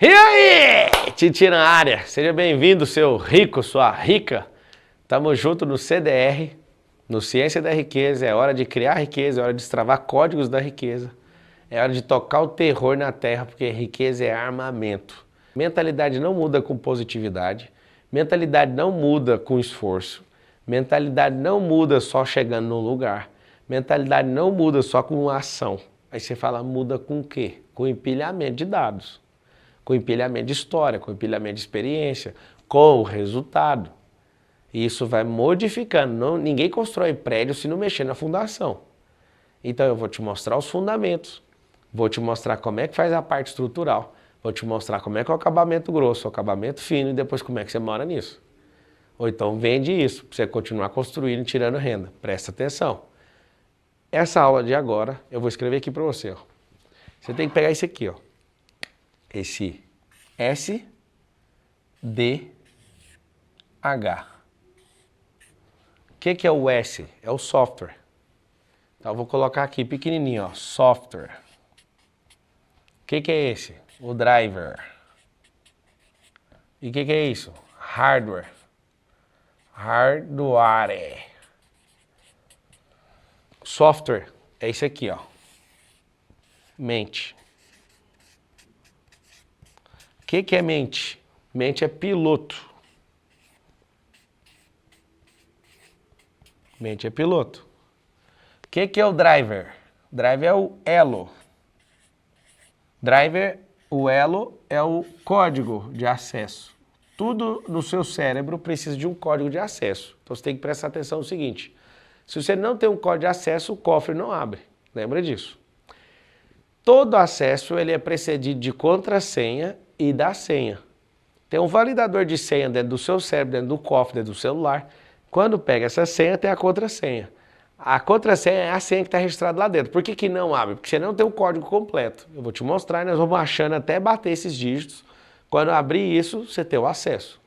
E aí, Titi na área, seja bem-vindo, seu rico, sua rica. Tamo junto no CDR, no Ciência da Riqueza. É hora de criar riqueza, é hora de destravar códigos da riqueza. É hora de tocar o terror na terra, porque riqueza é armamento. Mentalidade não muda com positividade, mentalidade não muda com esforço, mentalidade não muda só chegando num lugar, mentalidade não muda só com uma ação. Aí você fala, muda com o quê? Com empilhamento de dados. Com empilhamento de história, com empilhamento de experiência, com o resultado. E isso vai modificando. Ninguém constrói prédio se não mexer na fundação. Então eu vou te mostrar os fundamentos, vou te mostrar como é que faz a parte estrutural, vou te mostrar como é que é o acabamento grosso, o acabamento fino e depois como é que você mora nisso. Ou então vende isso, para você continuar construindo e tirando renda. Presta atenção. Essa aula de agora, eu vou escrever aqui para você. Ó. Você tem que pegar esse aqui, ó. Esse S, D, H. O que é o S? É o software. Então eu vou colocar aqui pequenininho, ó, software. O que é esse? O driver. E o que é isso? Hardware. Hardware. Software é isso aqui, ó. Mente. O que é mente? Mente é piloto. Mente é piloto. O que é o driver? Driver é o elo. Driver, o elo, é o código de acesso. Tudo no seu cérebro precisa de um código de acesso. Então você tem que prestar atenção no seguinte. Se você não tem um código de acesso, o cofre não abre. Lembra disso. Todo acesso ele é precedido de contrassenha e da senha. Tem um validador de senha dentro do seu cérebro, dentro do cofre, dentro do celular. Quando pega essa senha, tem a contrassenha. A contrassenha é a senha que está registrada lá dentro. Por que não abre? Porque você não tem o código completo. Eu vou te mostrar e nós vamos achando até bater esses dígitos. Quando abrir isso, você tem o acesso.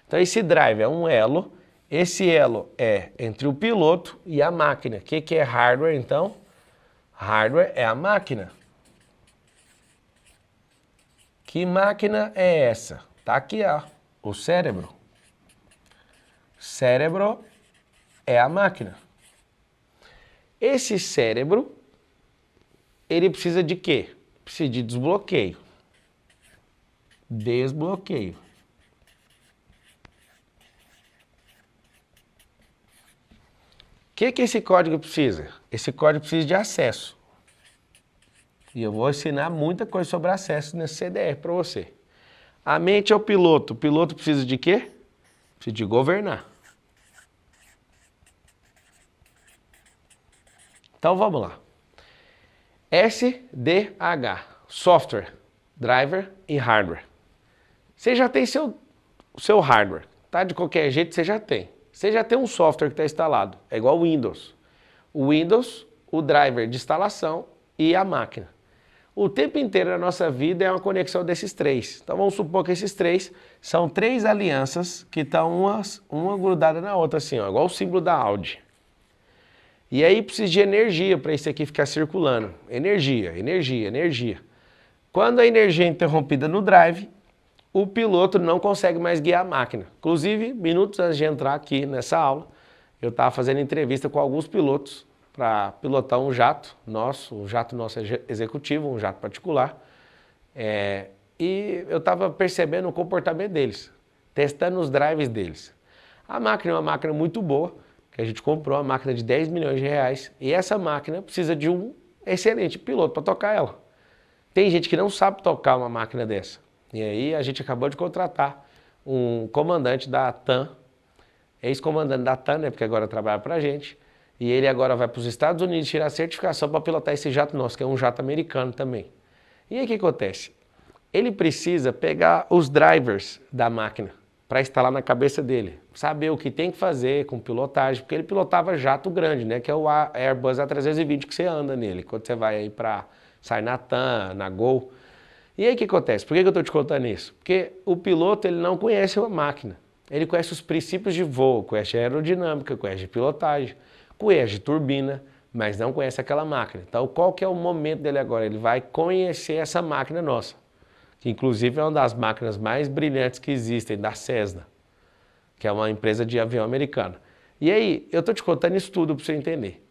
Então esse drive é um elo. Esse elo é entre o piloto e a máquina. O que é hardware, então? Hardware é a máquina. Que máquina é essa? Tá aqui, ó, o cérebro. Cérebro é a máquina. Esse cérebro, ele precisa de quê? Precisa de desbloqueio. Desbloqueio. O que esse código precisa? Esse código precisa de acesso. E eu vou ensinar muita coisa sobre acesso nesse CDR para você. A mente é o piloto. O piloto precisa de quê? Precisa de governar. Então vamos lá. SDH, software, driver e hardware. Você já tem seu hardware, tá? De qualquer jeito você já tem. Você já tem um software que está instalado, é igual o Windows. O Windows, o driver de instalação e a máquina. O tempo inteiro da nossa vida é uma conexão desses três. Então vamos supor que esses três são três alianças que estão uma grudada na outra, assim, ó, igual o símbolo da Audi. E aí precisa de energia para isso aqui ficar circulando. Energia, energia, energia. Quando a energia é interrompida no drive, o piloto não consegue mais guiar a máquina. Inclusive, minutos antes de entrar aqui nessa aula, eu estava fazendo entrevista com alguns pilotos para pilotar um jato nosso executivo, um jato particular. E eu estava percebendo o comportamento deles, testando os drives deles. A máquina é uma máquina muito boa, que a gente comprou, uma máquina de 10 milhões de reais, e essa máquina precisa de um excelente piloto para tocar ela. Tem gente que não sabe tocar uma máquina dessa. E aí a gente acabou de contratar um comandante da TAM, ex-comandante da TAM, né, porque agora trabalha para a gente, e ele agora vai para os Estados Unidos tirar certificação para pilotar esse jato nosso, que é um jato americano também. E aí o que acontece? Ele precisa pegar os drivers da máquina para instalar na cabeça dele, saber o que tem que fazer com pilotagem, porque ele pilotava jato grande, né, que é o Airbus A320 que você anda nele, quando você vai aí para sair na TAM, na Gol. E aí o que acontece? Por que eu estou te contando isso? Porque o piloto ele não conhece a máquina, ele conhece os princípios de voo, conhece a aerodinâmica, conhece a pilotagem, conhece a turbina, mas não conhece aquela máquina. Então qual que é o momento dele agora? Ele vai conhecer essa máquina nossa. que inclusive é uma das máquinas mais brilhantes que existem, da Cessna, que é uma empresa de avião americana. E aí, eu estou te contando isso tudo para você entender.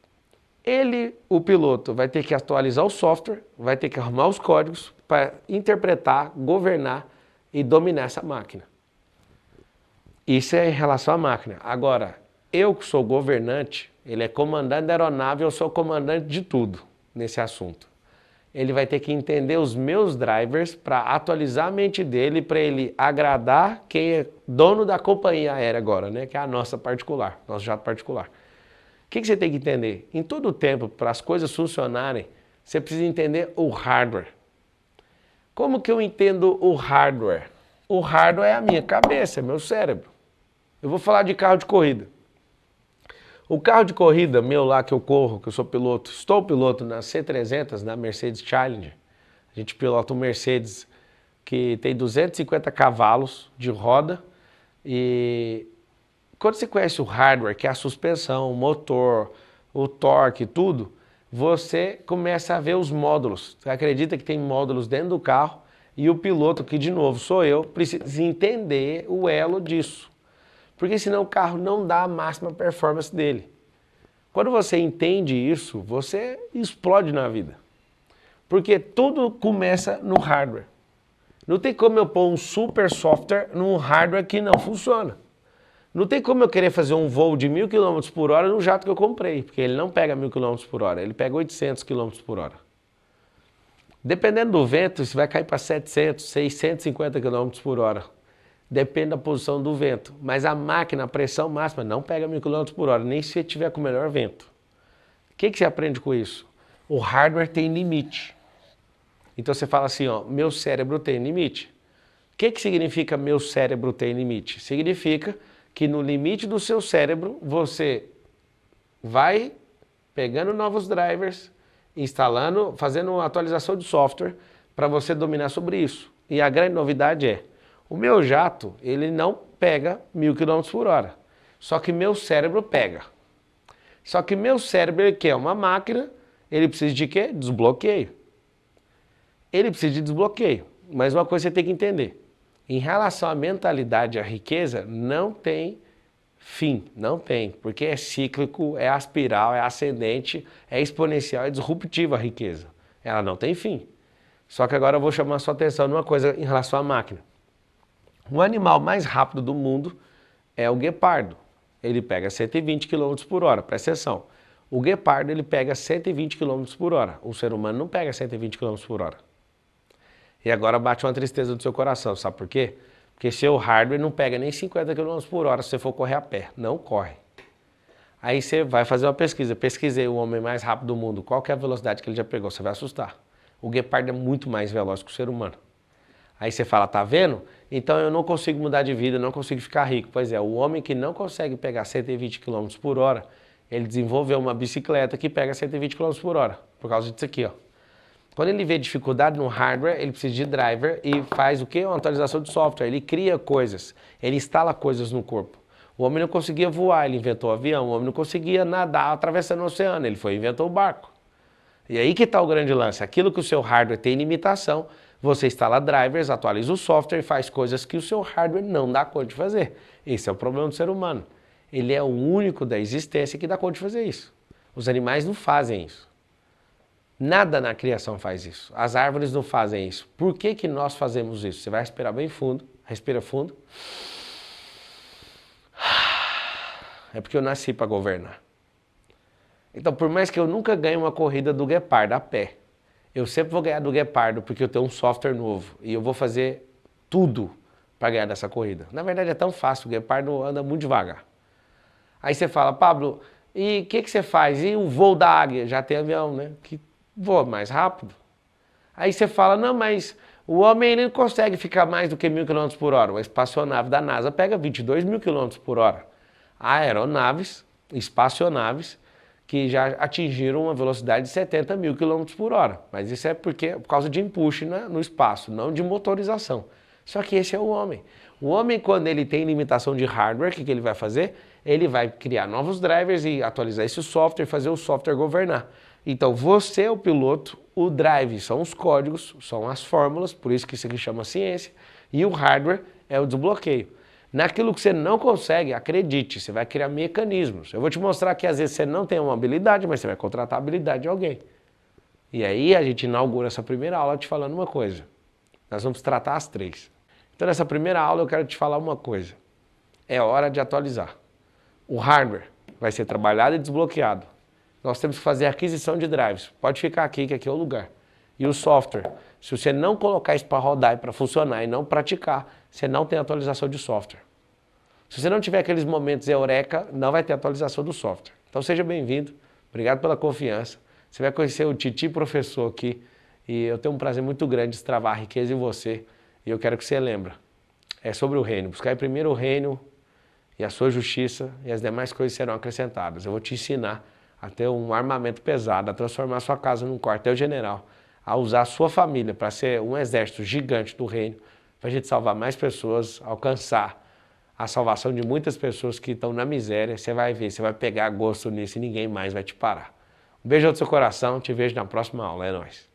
O piloto, vai ter que atualizar o software, vai ter que arrumar os códigos para interpretar, governar e dominar essa máquina. Isso é em relação à máquina. Agora, eu que sou governante, ele é comandante da aeronave, eu sou comandante de tudo nesse assunto. Ele vai ter que entender os meus drivers para atualizar a mente dele, para ele agradar quem é dono da companhia aérea agora, né? Que é a nossa particular, nosso jato particular. O que você tem que entender? Em todo o tempo, para as coisas funcionarem, você precisa entender o hardware. Como que eu entendo o hardware? O hardware é a minha cabeça, é meu cérebro. Eu vou falar de carro de corrida. O carro de corrida meu lá que eu corro, que eu sou piloto, estou piloto na C300, na Mercedes Challenger. A gente pilota um Mercedes que tem 250 cavalos de roda e quando você conhece o hardware, que é a suspensão, o motor, o torque e tudo, você começa a ver os módulos. Você acredita que tem módulos dentro do carro e o piloto, que de novo sou eu, precisa entender o elo disso. Porque senão o carro não dá a máxima performance dele. Quando você entende isso, você explode na vida. Porque tudo começa no hardware. Não tem como eu pôr um super software num hardware que não funciona. Não tem como eu querer fazer um voo de 1.000 km por hora no jato que eu comprei, porque ele não pega 1.000 km por hora, ele pega 800 km por hora. Dependendo do vento, isso vai cair para 700, 650 km por hora. Depende da posição do vento. Mas a máquina, a pressão máxima, não pega 1.000 km por hora, nem se você tiver com o melhor vento. O que você aprende com isso? O hardware tem limite. Então você fala assim, ó, meu cérebro tem limite. O que significa meu cérebro tem limite? Significa que no limite do seu cérebro, você vai pegando novos drivers, instalando, fazendo uma atualização de software para você dominar sobre isso. E a grande novidade é, o meu jato, ele não pega 1.000 km por hora. Só que meu cérebro pega. Só que meu cérebro, ele quer uma máquina, ele precisa de quê? Desbloqueio. Ele precisa de desbloqueio. Mas uma coisa você tem que entender. Em relação à mentalidade e à riqueza, não tem fim, não tem. Porque é cíclico, é aspiral, é ascendente, é exponencial, é disruptiva a riqueza. Ela não tem fim. Só que agora eu vou chamar a sua atenção numa coisa em relação à máquina. O animal mais rápido do mundo é o guepardo. Ele pega 120 km por hora, presta atenção. O guepardo ele pega 120 km por hora. O ser humano não pega 120 km por hora. E agora bate uma tristeza no seu coração, sabe por quê? Porque seu hardware não pega nem 50 km por hora se você for correr a pé, não corre. Aí você vai fazer uma pesquisa, pesquisei o homem mais rápido do mundo, qual que é a velocidade que ele já pegou, você vai assustar. O guepardo é muito mais veloz que o ser humano. Aí você fala, tá vendo? Então eu não consigo mudar de vida, não consigo ficar rico. Pois é, o homem que não consegue pegar 120 km por hora, ele desenvolveu uma bicicleta que pega 120 km por hora, por causa disso aqui, ó. Quando ele vê dificuldade no hardware, ele precisa de driver e faz o quê? Uma atualização de software. Ele cria coisas, ele instala coisas no corpo. O homem não conseguia voar, ele inventou o avião. O homem não conseguia nadar atravessando o oceano, ele foi e inventou o barco. E aí que está o grande lance. Aquilo que o seu hardware tem limitação, você instala drivers, atualiza o software e faz coisas que o seu hardware não dá conta de fazer. Esse é o problema do ser humano. Ele é o único da existência que dá conta de fazer isso. Os animais não fazem isso. Nada na criação faz isso. As árvores não fazem isso. Por que que nós fazemos isso? Você vai respirar bem fundo. Respira fundo. É porque eu nasci para governar. Então, por mais que eu nunca ganhe uma corrida do guepardo a pé, eu sempre vou ganhar do guepardo porque eu tenho um software novo e eu vou fazer tudo para ganhar dessa corrida. Na verdade é tão fácil, o guepardo anda muito devagar. Aí você fala, Pablo, e o que você faz? E o voo da águia? Já tem avião, né? Que voa mais rápido. Aí você fala, não, mas o homem ele não consegue ficar mais do que 1.000 km por hora. A espaçonave da NASA pega 22.000 km por hora. Há aeronaves, espaçonaves, que já atingiram uma velocidade de 70.000 km por hora. Mas isso é por causa de empuxe no espaço, não de motorização. Só que esse é o homem. O homem, quando ele tem limitação de hardware, o que ele vai fazer? Ele vai criar novos drivers e atualizar esse software, fazer o software governar. Então você é o piloto, o drive são os códigos, são as fórmulas, por isso que isso aqui chama ciência, e o hardware é o desbloqueio. Naquilo que você não consegue, acredite, você vai criar mecanismos. Eu vou te mostrar que às vezes você não tem uma habilidade, mas você vai contratar a habilidade de alguém. E aí a gente inaugura essa primeira aula te falando uma coisa. Nós vamos tratar as 3. Então nessa primeira aula eu quero te falar uma coisa. É hora de atualizar. O hardware vai ser trabalhado e desbloqueado. Nós temos que fazer aquisição de drives. Pode ficar aqui, que aqui é o lugar. E o software. Se você não colocar isso para rodar e para funcionar e não praticar, você não tem atualização de software. Se você não tiver aqueles momentos eureka, não vai ter atualização do software. Então seja bem-vindo. Obrigado pela confiança. Você vai conhecer o Titi professor aqui. E eu tenho um prazer muito grande de destravar a riqueza em você. E eu quero que você lembre. É sobre o reino. Buscar primeiro o reino e a sua justiça e as demais coisas serão acrescentadas. Eu vou te ensinar a ter um armamento pesado, a transformar a sua casa num quartel-general, a usar a sua família para ser um exército gigante do reino, para a gente salvar mais pessoas, alcançar a salvação de muitas pessoas que estão na miséria. Você vai ver, você vai pegar gosto nisso e ninguém mais vai te parar. Um beijo no seu coração, te vejo na próxima aula, é nóis.